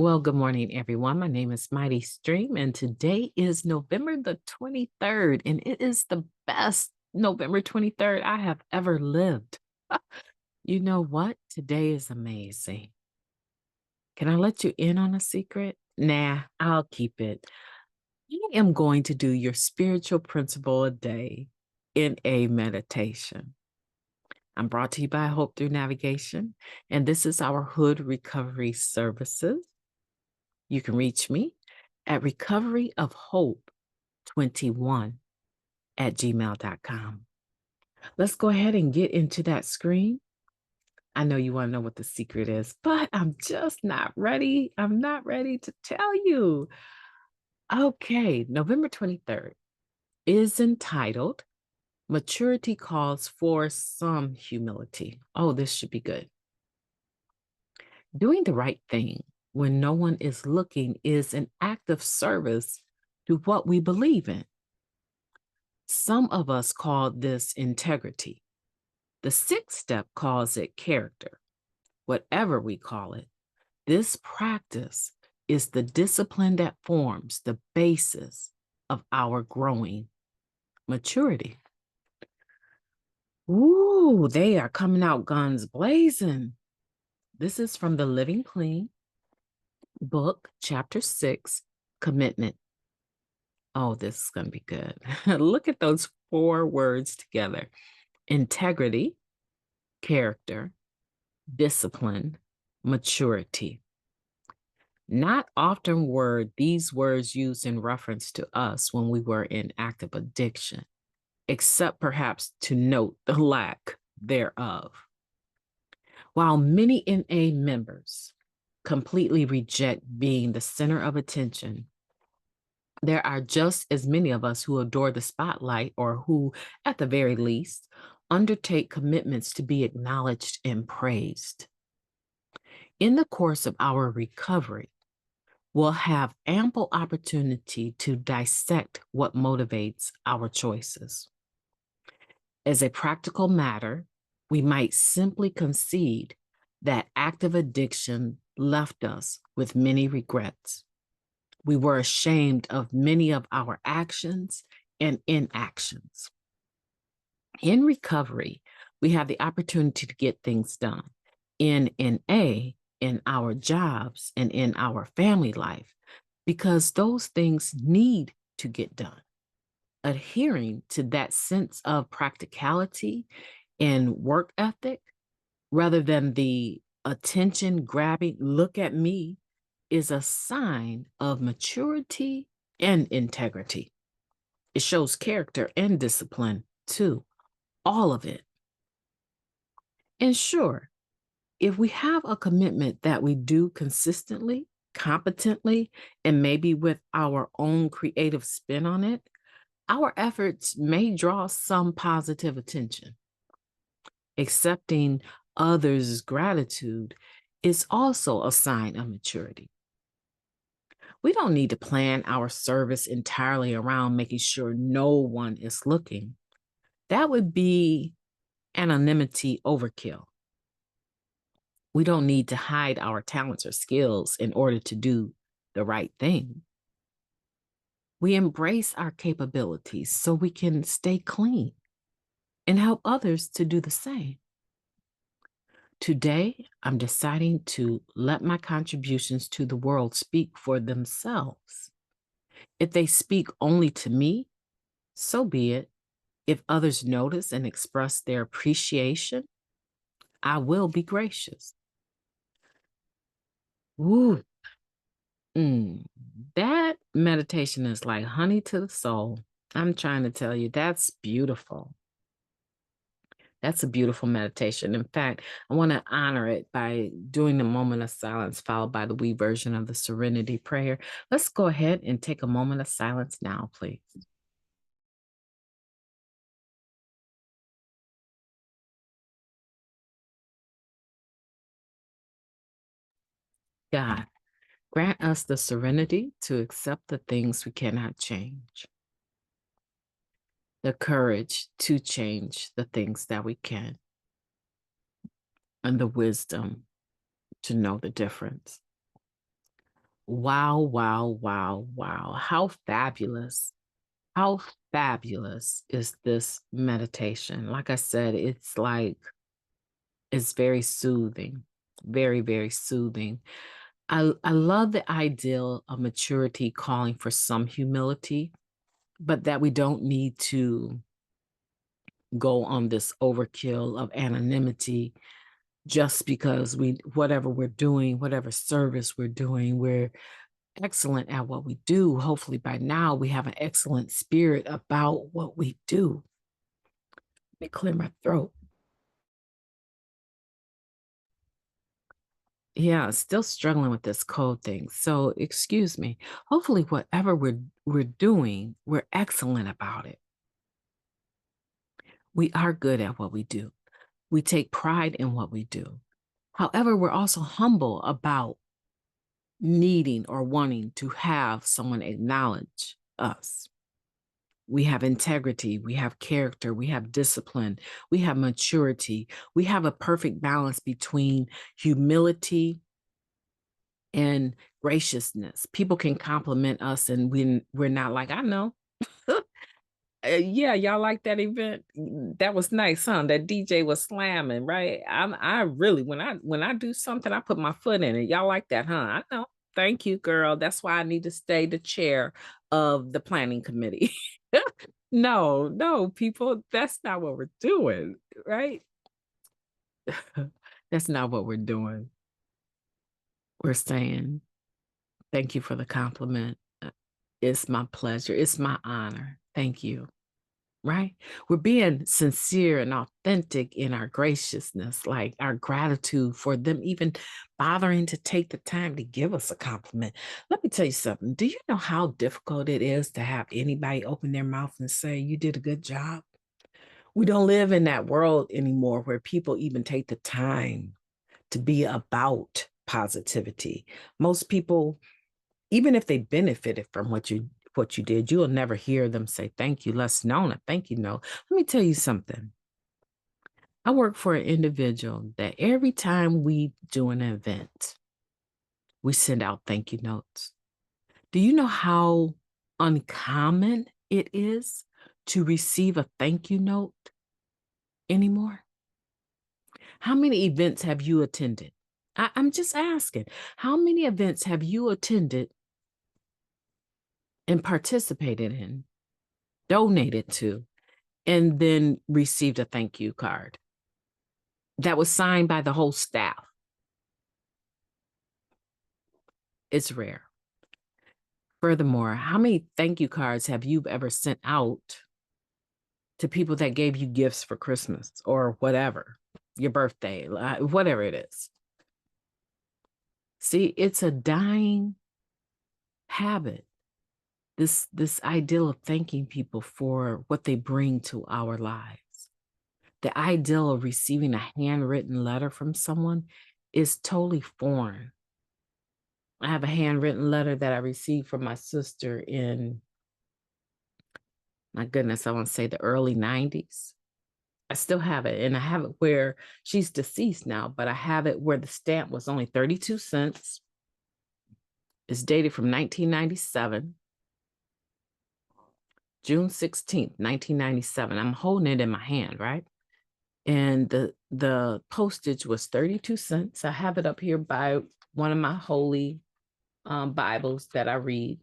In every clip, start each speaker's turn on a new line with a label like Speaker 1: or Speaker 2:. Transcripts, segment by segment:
Speaker 1: Well, good morning, everyone. My name is MightyStream, and today is November the 23rd, and it is the best November 23rd I have ever lived. You know what? Today is amazing. Can I let you in on a secret? Nah, I'll keep it. I am going to do your spiritual principle a day in a meditation. I'm brought to you by Hope Through Navigation, and this is our H.O.O.D recovery services. You can reach me at recoveryofhope21@gmail.com. Let's go ahead and get into that screen. I know you want to know what the secret is, but I'm just not ready. I'm not ready to tell you. Okay, November 23rd is entitled Maturity Calls for Some Humility. Oh, this should be good. Doing the right thing when no one is looking is an act of service to what we believe in. Some of us call this integrity. The sixth step calls it character. Whatever we call it, this practice is the discipline that forms the basis of our growing maturity. Ooh, they are coming out guns blazing. This is from the Living Clean book, chapter 6, Commitment. Oh, this is going to be good. Look at those 4 words together: integrity, character, discipline, maturity. Not often were these words used in reference to us when we were in active addiction, except perhaps to note the lack thereof. While many NA members completely reject being the center of attention, there are just as many of us who adore the spotlight, or who, at the very least, undertake commitments to be acknowledged and praised. In the course of our recovery, we'll have ample opportunity to dissect what motivates our choices. As a practical matter, we might simply concede that active addiction left us with many regrets. We were ashamed of many of our actions and inactions. In recovery, we have the opportunity to get things done. In NA, in our jobs, and in our family life, because those things need to get done. Adhering to that sense of practicality and work ethic, rather than the attention grabbing, look at me, is a sign of maturity and integrity. It shows character and discipline too, all of it. And sure, if we have a commitment that we do consistently, competently, and maybe with our own creative spin on it, our efforts may draw some positive attention. Accepting others' gratitude is also a sign of maturity. We don't need to plan our service entirely around making sure no one is looking. That would be anonymity overkill. We don't need to hide our talents or skills in order to do the right thing. We embrace our capabilities so we can stay clean and help others to do the same. Today, I'm deciding to let my contributions to the world speak for themselves. If they speak only to me, so be it. If others notice and express their appreciation, I will be gracious. Ooh, that meditation is like honey to the soul. I'm trying to tell you, that's beautiful. That's a beautiful meditation. In fact, I want to honor it by doing the moment of silence, followed by the we version of the Serenity Prayer. Let's go ahead and take a moment of silence now, please. God, grant us the serenity to accept the things we cannot change, the courage to change the things that we can, and the wisdom to know the difference. Wow, wow, wow, wow. How fabulous. How fabulous is this meditation? Like I said, it's very soothing, very, very soothing. I love the ideal of maturity calling for some humility, but that we don't need to go on this overkill of anonymity just because whatever we're doing, whatever service we're doing, we're excellent at what we do. Hopefully by now we have an excellent spirit about what we do. Let me clear my throat. Yeah, still struggling with this cold thing. So excuse me. Hopefully whatever we're doing, we're excellent about it. We are good at what we do. We take pride in what we do. However, we're also humble about needing or wanting to have someone acknowledge us. We have integrity, we have character, we have discipline, we have maturity. We have a perfect balance between humility and graciousness. People can compliment us and we're not like, I know. Yeah, y'all like that event? That was nice, huh? That DJ was slamming, right? I really when I do something, I put my foot in it. Y'all like that, huh? I know. Thank you, girl. That's why I need to stay the chair of the planning committee. No, no, people, that's not what we're doing, right? That's not what we're doing. We're saying, thank you for the compliment. It's my pleasure. It's my honor. Thank you. Right? We're being sincere and authentic in our graciousness, like our gratitude for them even bothering to take the time to give us a compliment. Let me tell you something. Do you know how difficult it is to have anybody open their mouth and say, you did a good job? We don't live in that world anymore where people even take the time to be about positivity. Most people, even if they benefited from what you did, you'll never hear them say thank you, less known a thank you note. Let me tell you something. I work for an individual that every time we do an event, we send out thank you notes. Do you know how uncommon it is to receive a thank you note anymore? How many events have you attended? I'm just asking, how many events have you attended and participated in, donated to, and then received a thank you card that was signed by the whole staff? It's rare. Furthermore, how many thank you cards have you ever sent out to people that gave you gifts for Christmas or whatever, your birthday, whatever it is? See, it's a dying habit. This ideal of thanking people for what they bring to our lives. The ideal of receiving a handwritten letter from someone is totally foreign. I have a handwritten letter that I received from my sister in, my goodness, I want to say the early 90s. I still have it, and I have it where she's deceased now, but I have it where the stamp was only 32 cents. It's dated from 1997, June 16th, 1997. I'm holding it in my hand, right? And the postage was 32 cents. I have it up here by one of my holy Bibles that I read.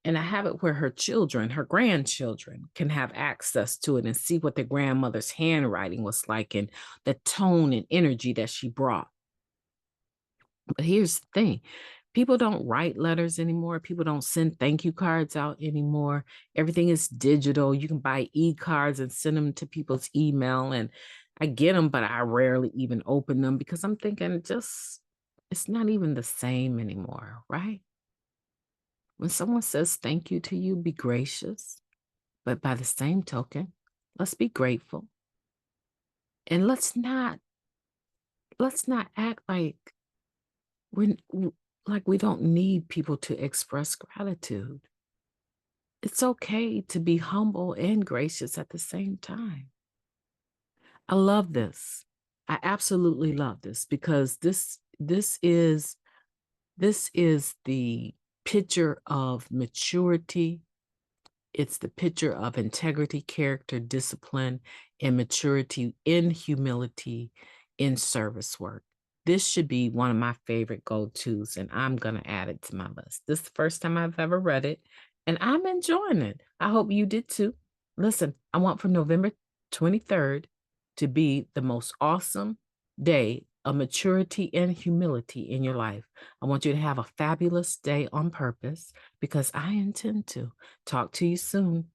Speaker 1: And I have it where her children, her grandchildren, can have access to it and see what their grandmother's handwriting was like and the tone and energy that she brought. But here's the thing. People don't write letters anymore. People don't send thank you cards out anymore. Everything is digital. You can buy e-cards and send them to people's email. And I get them, but I rarely even open them because I'm thinking it's not even the same anymore, right? When someone says thank you to you, be gracious. But by the same token, let's be grateful. And let's not act we're like we don't need people to express gratitude. It's okay to be humble and gracious at the same time. I love this. I absolutely love this because this is This is the picture of maturity. It's the picture of integrity, character, discipline, and maturity in humility in service work. This should be one of my favorite go-tos, and I'm going to add it to my list. This is the first time I've ever read it, and I'm enjoying it. I hope you did too. Listen, I want for November 23rd to be the most awesome day of maturity and humility in your life. I want you to have a fabulous day on purpose, because I intend to. Talk to you soon.